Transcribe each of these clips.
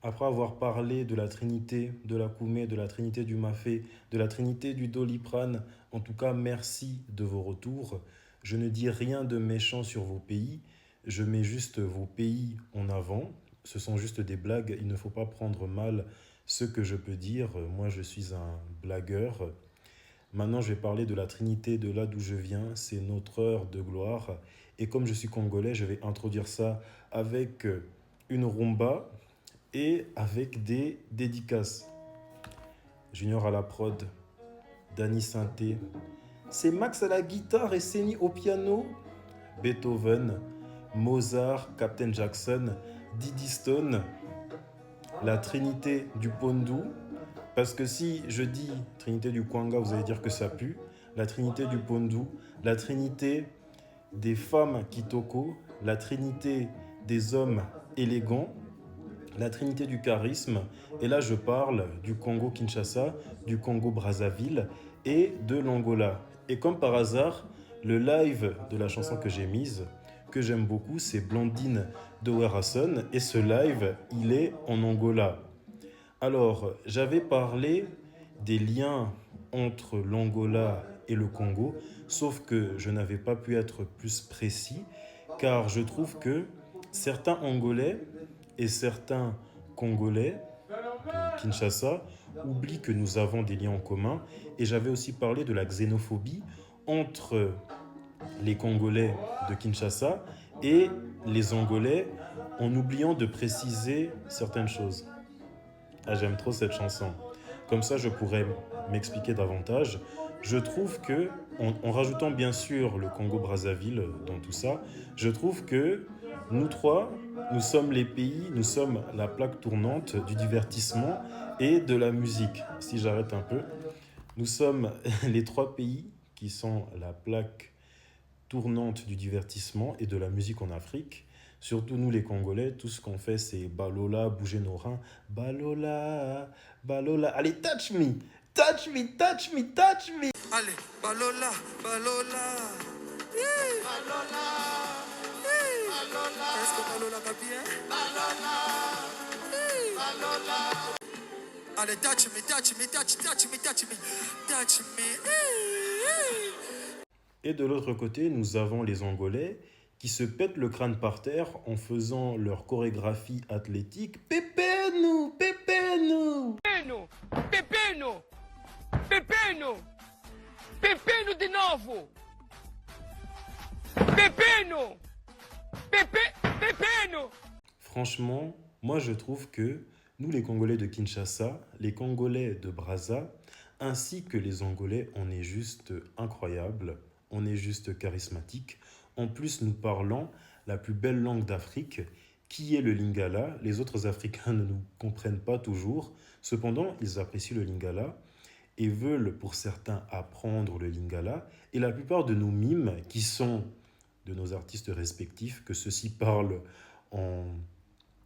Après avoir parlé de la Trinité, de la Koumé, de la Trinité du Mafé, de la Trinité du Doliprane, en tout cas, merci de vos retours. Je ne dis rien de méchant sur vos pays, je mets juste vos pays en avant. Ce sont juste des blagues, il ne faut pas prendre mal ce que je peux dire. Moi, je suis un blagueur. Maintenant, je vais parler de la Trinité de là d'où je viens, c'est notre heure de gloire. Et comme je suis congolais, je vais introduire ça avec une rumba et avec des dédicaces. Junior à la prod, Danny Sainté. C'est Max à la guitare et Seni au piano. Beethoven, Mozart, Captain Jackson, Diddy Stone, la Trinité du Pondou. Parce que si je dis Trinité du Kwanga, vous allez dire que ça pue. La Trinité du Pondou, la Trinité des femmes Kitoko, la Trinité des hommes élégants, la Trinité du charisme. Et là, je parle du Congo-Kinshasa, du Congo-Brazzaville et de l'Angola. Et comme par hasard, le live de la chanson que j'ai mise, que j'aime beaucoup, c'est Blondine de Werason. Et ce live, il est en Angola. Alors, j'avais parlé des liens entre l'Angola et le Congo, sauf que je n'avais pas pu être plus précis, car je trouve que certains Angolais et certains Congolais de Kinshasa oublient que nous avons des liens en commun, et j'avais aussi parlé de la xénophobie entre les Congolais de Kinshasa et les Angolais, en oubliant de préciser certaines choses. Ah, j'aime trop cette chanson. Comme ça, je pourrais m'expliquer davantage. Je trouve que, en rajoutant bien sûr le Congo-Brazzaville dans tout ça, je trouve que nous trois, nous sommes les pays, nous sommes la plaque tournante du divertissement et de la musique. Si j'arrête un peu, nous sommes les trois pays qui sont la plaque tournante du divertissement et de la musique en Afrique. Surtout nous les Congolais, tout ce qu'on fait c'est balola, bouger nos reins. Balola, balola. Allez, touch me, touch me, touch me, touch me. Allez, balola, balola. Yeah. Balola, yeah. Balola. Est-ce que balola va bien? Balola, yeah. Balola. Allez, touch me, touch me, touch me, touch me, touch me. Yeah. Et de l'autre côté, nous avons les Angolais qui se pètent le crâne par terre en faisant leur chorégraphie athlétique. Pépé-nous, pépé-nous. Pepino! Pepino! Pepino! Pepino de novo! Pepino! Pepino! Franchement, moi je trouve que nous les Congolais de Kinshasa, les Congolais de Brazza, ainsi que les Angolais, on est juste incroyable, on est juste charismatique. En plus, nous parlons la plus belle langue d'Afrique, qui est le Lingala. Les autres Africains ne nous comprennent pas toujours. Cependant, ils apprécient le Lingala et veulent pour certains apprendre le Lingala. Et la plupart de nos mimes, qui sont de nos artistes respectifs, que ceux-ci parlent en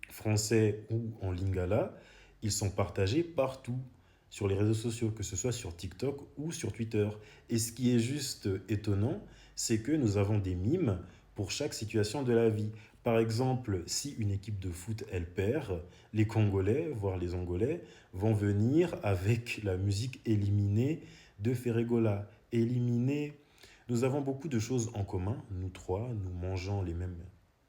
français ou en lingala, ils sont partagés partout sur les réseaux sociaux, que ce soit sur TikTok ou sur Twitter. Et ce qui est juste étonnant, c'est que nous avons des mimes pour chaque situation de la vie. Par exemple, si une équipe de foot, elle perd, les Congolais, voire les Angolais, vont venir avec la musique éliminée de Ferregola. Éliminée. Nous avons beaucoup de choses en commun, nous trois, nous mangeons les mêmes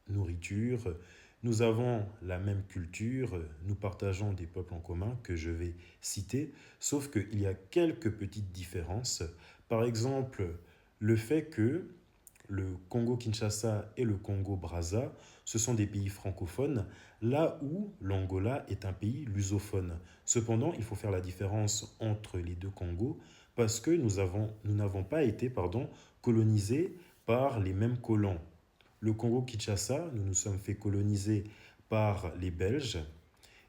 nourritures, nous avons la même culture, nous partageons des peuples en commun que je vais citer, sauf qu'il y a quelques petites différences. Par exemple, le fait que le Congo-Kinshasa et le Congo-Brazza, ce sont des pays francophones, là où l'Angola est un pays lusophone. Cependant, il faut faire la différence entre les deux Congos parce que nous n'avons pas été colonisés par les mêmes colons. Le Congo-Kinshasa, nous nous sommes fait coloniser par les Belges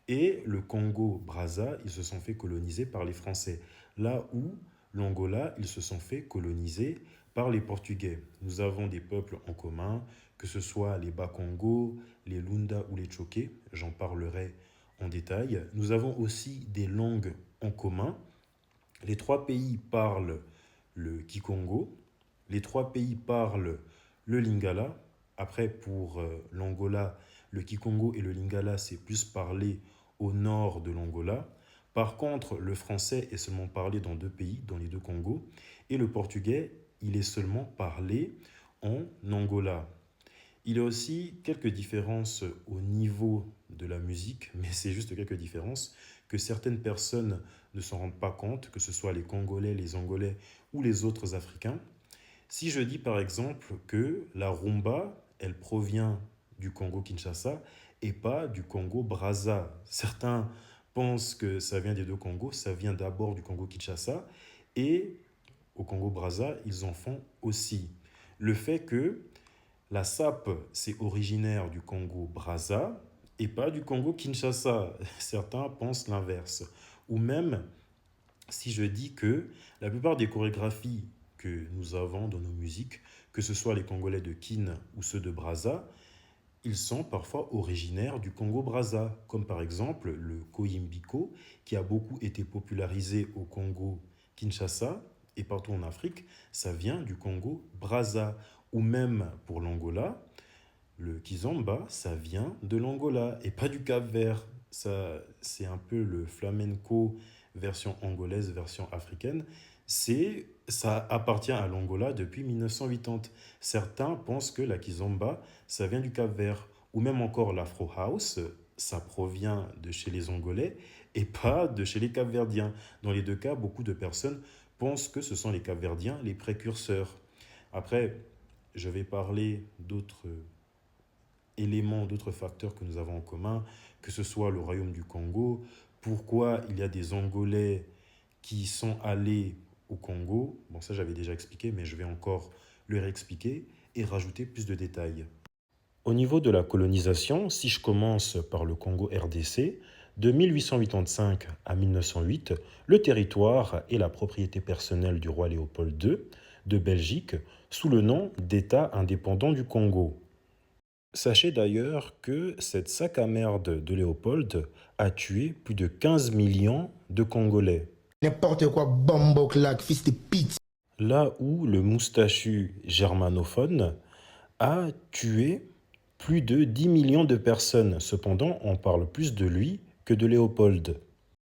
et le Congo-Brazza, ils se sont fait coloniser par les Français. Là où l'Angola, ils se sont fait coloniser par les Portugais. Nous avons des peuples en commun, que ce soit les Bakongo, les Lunda ou les Tchoké, j'en parlerai en détail. Nous avons aussi des langues en commun. Les trois pays parlent le Kikongo, les trois pays parlent le Lingala. Après, pour l'Angola, le Kikongo et le Lingala, c'est plus parlé au nord de l'Angola. Par contre, le français est seulement parlé dans 2 pays, dans les 2 Congos, et le portugais, il est seulement parlé en Angola. Il y a aussi quelques différences au niveau de la musique, mais c'est juste quelques différences que certaines personnes ne s'en rendent pas compte, que ce soit les Congolais, les Angolais ou les autres Africains. Si je dis par exemple que la rumba, elle provient du Congo-Kinshasa et pas du Congo-Brazza. Certains pensent que ça vient des 2 Congos, ça vient d'abord du Congo-Kinshasa et au Congo-Brazza, ils en font aussi. Le fait que la sape, c'est originaire du Congo-Brazza et pas du Congo-Kinshasa. Certains pensent l'inverse. Ou même, si je dis que la plupart des chorégraphies que nous avons dans nos musiques, que ce soit les Congolais de Kin ou ceux de Brazza, ils sont parfois originaires du Congo-Brazza, comme par exemple le Koyimbiko, qui a beaucoup été popularisé au Congo-Kinshasa et partout en Afrique, ça vient du Congo-Brazza. Ou même pour l'Angola, le Kizomba, ça vient de l'Angola et pas du Cap-Vert. Ça, c'est un peu le flamenco version angolaise, version africaine. Ça appartient à l'Angola depuis 1980. Certains pensent que la Kizomba, ça vient du Cap-Vert. Ou même encore l'Afro House, ça provient de chez les Angolais et pas de chez les Cap-Verdiens. Dans les 2 cas, beaucoup de personnes pensent que ce sont les Cap-Verdiens les précurseurs. Après, je vais parler d'autres éléments, d'autres facteurs que nous avons en commun, que ce soit le royaume du Congo, pourquoi il y a des Angolais qui sont allés au Congo. Bon, ça j'avais déjà expliqué, mais je vais encore le réexpliquer et rajouter plus de détails. Au niveau de la colonisation, si je commence par le Congo RDC, de 1885 à 1908, le territoire est la propriété personnelle du roi Léopold II de Belgique sous le nom d'État indépendant du Congo. Sachez d'ailleurs que cette sac à merde de Léopold a tué plus de 15 millions de Congolais. N'importe quoi, bombo claque, fils de pute. Là où le moustachu germanophone a tué plus de 10 millions de personnes. Cependant, on parle plus de lui que de Léopold.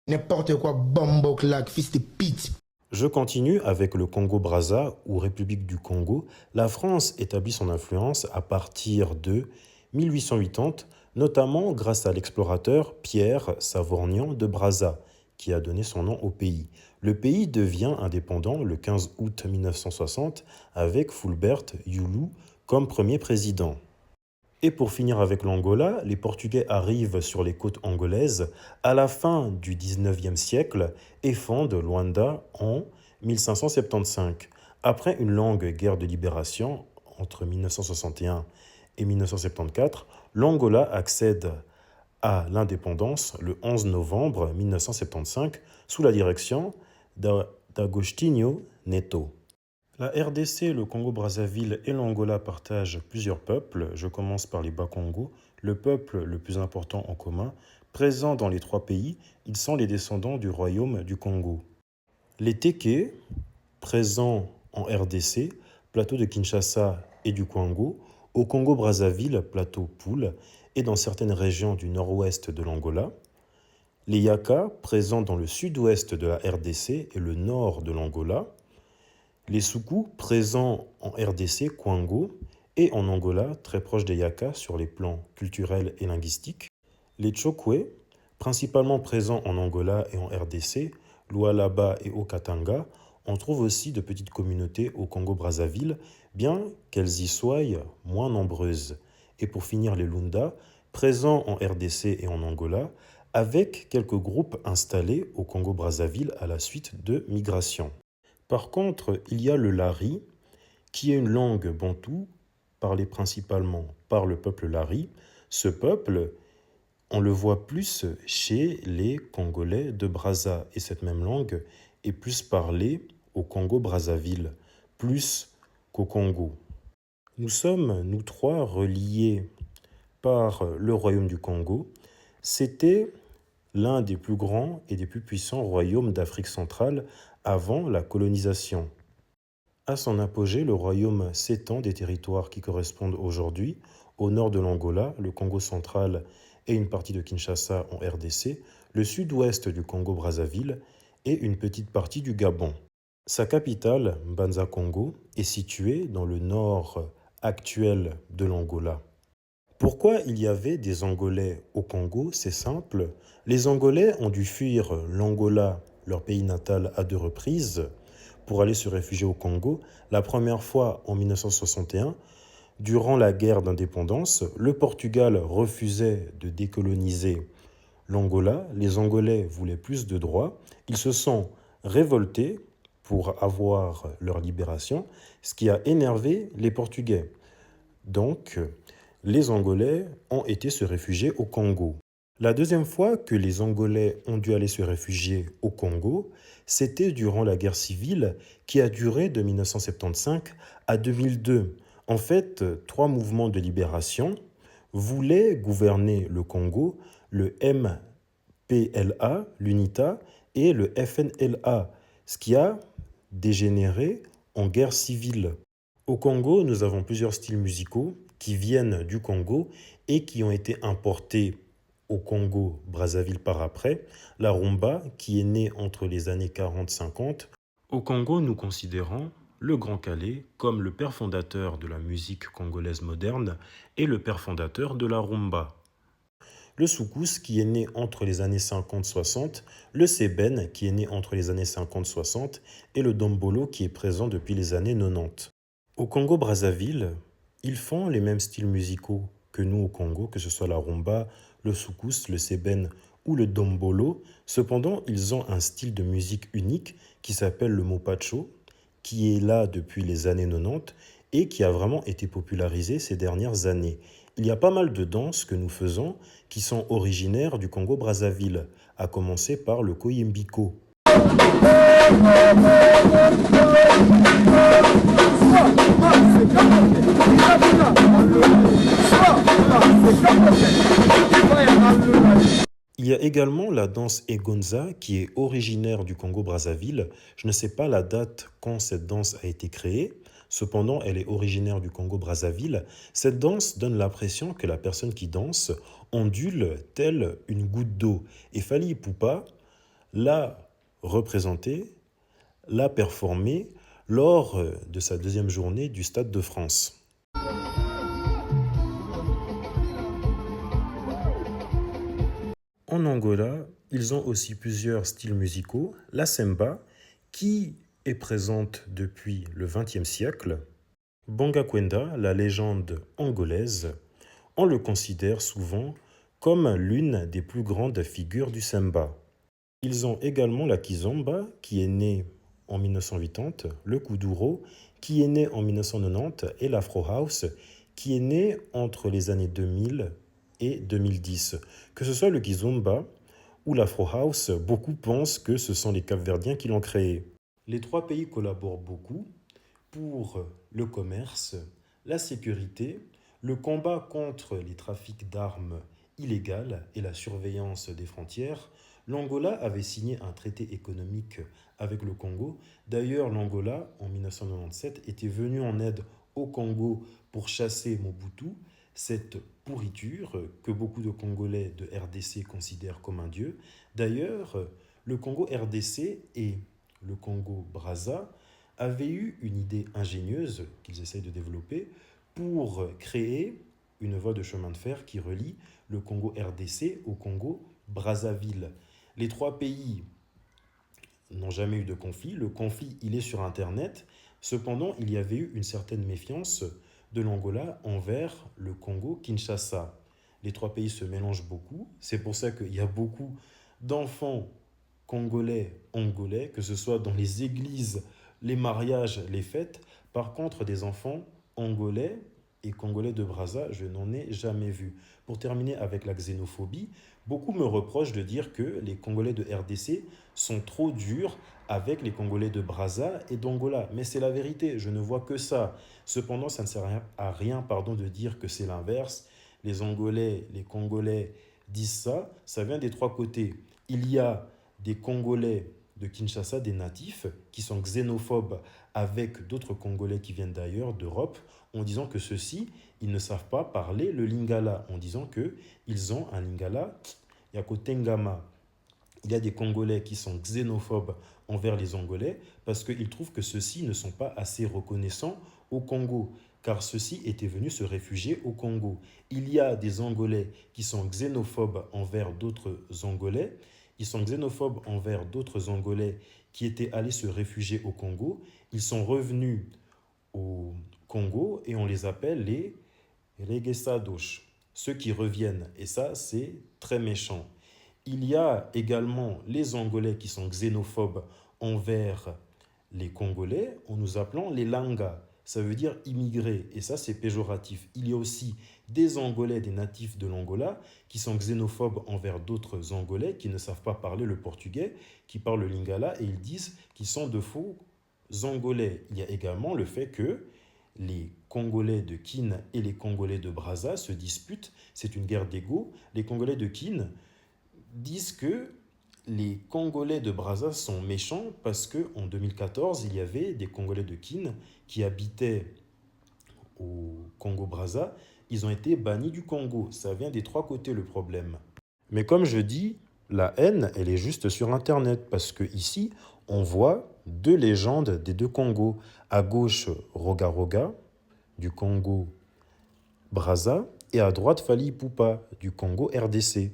N'importe quoi, bombo claque, fils de pute. Je continue avec le Congo-Brazza ou République du Congo. La France établit son influence à partir de 1880, notamment grâce à l'explorateur Pierre Savorgnan de Brazza, qui a donné son nom au pays. Le pays devient indépendant le 15 août 1960 avec Fulbert Yulu comme premier président. Et pour finir avec l'Angola, les Portugais arrivent sur les côtes angolaises à la fin du 19e siècle et fondent Luanda en 1575. Après une longue guerre de libération entre 1961 et 1974, l'Angola accède à l'indépendance le 11 novembre 1975 sous la direction d'Agostinho Neto. La RDC, le Congo-Brazzaville et l'Angola partagent plusieurs peuples. Je commence par les Bas-Congo. Le peuple le plus important en commun, présent dans les 3 pays, ils sont les descendants du royaume du Congo. Les Téké, présents en RDC, plateau de Kinshasa et du Congo, au Congo-Brazzaville, plateau Poule, et dans certaines régions du nord-ouest de l'Angola. Les Yaka, présents dans le sud-ouest de la RDC et le nord de l'Angola. Les Soukou, présents en RDC, Kwango, et en Angola, très proches des Yaka sur les plans culturels et linguistiques. Les Tchokwe, principalement présents en Angola et en RDC, Lualaba et au Katanga, on trouve aussi de petites communautés au Congo-Brazzaville, bien qu'elles y soient moins nombreuses. Et pour finir, les Lunda, présents en RDC et en Angola, avec quelques groupes installés au Congo-Brazzaville à la suite de migrations. Par contre, il y a le Lari, qui est une langue bantoue, parlée principalement par le peuple Lari. Ce peuple, on le voit plus chez les Congolais de Brazza, et cette même langue est plus parlée au Congo-Brazzaville, plus qu'au Congo. Nous sommes, nous 3, reliés par le royaume du Congo. C'était l'un des plus grands et des plus puissants royaumes d'Afrique centrale avant la colonisation. À son apogée, le royaume s'étend des territoires qui correspondent aujourd'hui au nord de l'Angola, le Congo central et une partie de Kinshasa en RDC, le sud-ouest du Congo-Brazzaville et une petite partie du Gabon. Sa capitale, Mbanza-Congo, est située dans le nord actuel de l'Angola. Pourquoi il y avait des Angolais au Congo? C'est simple. Les Angolais ont dû fuir l'Angola, leur pays natal, à 2 reprises pour aller se réfugier au Congo. La première fois en 1961, durant la guerre d'indépendance, le Portugal refusait de décoloniser l'Angola. Les Angolais voulaient plus de droits. Ils se sont révoltés pour avoir leur libération, ce qui a énervé les Portugais. Donc, les Angolais ont été se réfugier au Congo. La deuxième fois que les Angolais ont dû aller se réfugier au Congo, c'était durant la guerre civile qui a duré de 1975 à 2002. En fait, 3 mouvements de libération voulaient gouverner le Congo, le MPLA, l'UNITA, et le FNLA, ce qui a dégénéré en guerre civile. Au Congo, nous avons plusieurs styles musicaux qui viennent du Congo et qui ont été importés au Congo-Brazzaville par après. La rumba, qui est née entre les années 40-50. Au Congo, nous considérons le Grand Calais comme le père fondateur de la musique congolaise moderne et le père fondateur de la rumba. Le soukous, qui est né entre les années 50-60, le sébène, qui est né entre les années 50-60, et le dombolo, qui est présent depuis les années 90. Au Congo-Brazzaville, ils font les mêmes styles musicaux que nous au Congo, que ce soit la rumba, le soukous, le sébène ou le dombolo. Cependant, ils ont un style de musique unique qui s'appelle le mopacho, qui est là depuis les années 90 et qui a vraiment été popularisé ces dernières années. Il y a pas mal de danses que nous faisons qui sont originaires du Congo-Brazzaville, à commencer par le koyembiko. Il y a également la danse Egonza qui est originaire du Congo-Brazzaville. Je ne sais pas la date quand cette danse a été créée. Cependant, elle est originaire du Congo-Brazzaville. Cette danse donne l'impression que la personne qui danse ondule telle une goutte d'eau. Et Fally Ipupa l'a représentée, l'a performée lors de sa 2e journée du Stade de France. En Angola, ils ont aussi plusieurs styles musicaux. La semba, qui est présente depuis le XXe siècle. Bonga Kwenda, la légende angolaise, on le considère souvent comme l'une des plus grandes figures du semba. Ils ont également la kizomba, qui est née en 1980, le kuduro, qui est né en 1990, et l'afro house, qui est né entre les années 2000 et 2010. Que ce soit le kizomba ou l'afro house, beaucoup pensent que ce sont les Cap-Verdiens qui l'ont créé. Les 3 pays collaborent beaucoup pour le commerce, la sécurité, le combat contre les trafics d'armes illégales et la surveillance des frontières. L'Angola avait signé un traité économique avec le Congo. D'ailleurs, l'Angola, en 1997, était venu en aide au Congo pour chasser Mobutu, cette pourriture que beaucoup de Congolais de RDC considèrent comme un dieu. D'ailleurs, le Congo-RDC et le Congo-Brazza avaient eu une idée ingénieuse qu'ils essayent de développer pour créer une voie de chemin de fer qui relie le Congo-RDC au Congo-Brazzaville. Les 3 pays n'ont jamais eu de conflit. Le conflit, il est sur Internet. Cependant, il y avait eu une certaine méfiance de l'Angola envers le Congo-Kinshasa. Les 3 pays se mélangent beaucoup. C'est pour ça qu'il y a beaucoup d'enfants congolais, angolais, que ce soit dans les églises, les mariages, les fêtes. Par contre, des enfants angolais et congolais de Brazza, je n'en ai jamais vu. Pour terminer avec la xénophobie, beaucoup me reprochent de dire que les Congolais de RDC sont trop durs avec les Congolais de Brazza et d'Angola. Mais c'est la vérité, je ne vois que ça. Cependant, ça ne sert à rien de dire que c'est l'inverse. Les Angolais, les Congolais disent ça, ça vient des 3 côtés. Il y a des Congolais de Kinshasa des natifs qui sont xénophobes avec d'autres Congolais qui viennent d'ailleurs, d'Europe, en disant que ceux-ci, ils ne savent pas parler le lingala, en disant qu'ils ont un lingala yakotengama. Il y a des Congolais qui sont xénophobes envers les Angolais parce qu'ils trouvent que ceux-ci ne sont pas assez reconnaissants au Congo, car ceux-ci étaient venus se réfugier au Congo. Il y a des Angolais qui sont xénophobes envers d'autres Angolais. Ils sont xénophobes envers d'autres Angolais qui étaient allés se réfugier au Congo. Ils sont revenus au Congo et on les appelle les regessados, ceux qui reviennent. Et ça, c'est très méchant. Il y a également les Angolais qui sont xénophobes envers les Congolais en nous appelant les Langa. Ça veut dire immigrés et ça, c'est péjoratif. Il y a aussi des Angolais, des natifs de l'Angola qui sont xénophobes envers d'autres Angolais qui ne savent pas parler le portugais, qui parlent le lingala et ils disent qu'ils sont de faux Angolais. Il y a également le fait que les Congolais de Kin et les Congolais de Brazza se disputent. C'est une guerre d'ego. Les Congolais de Kin disent que les Congolais de Brazza sont méchants parce qu'en 2014, il y avait des Congolais de Kin qui habitaient au Congo-Brazza. Ils ont été bannis du Congo. Ça vient des trois côtés le problème. Mais comme je dis, la haine, elle est juste sur Internet parce qu'ici, on voit deux légendes des deux Congos. À gauche, Roga Roga du Congo-Brazza et à droite, Fally Ipupa du Congo-RDC.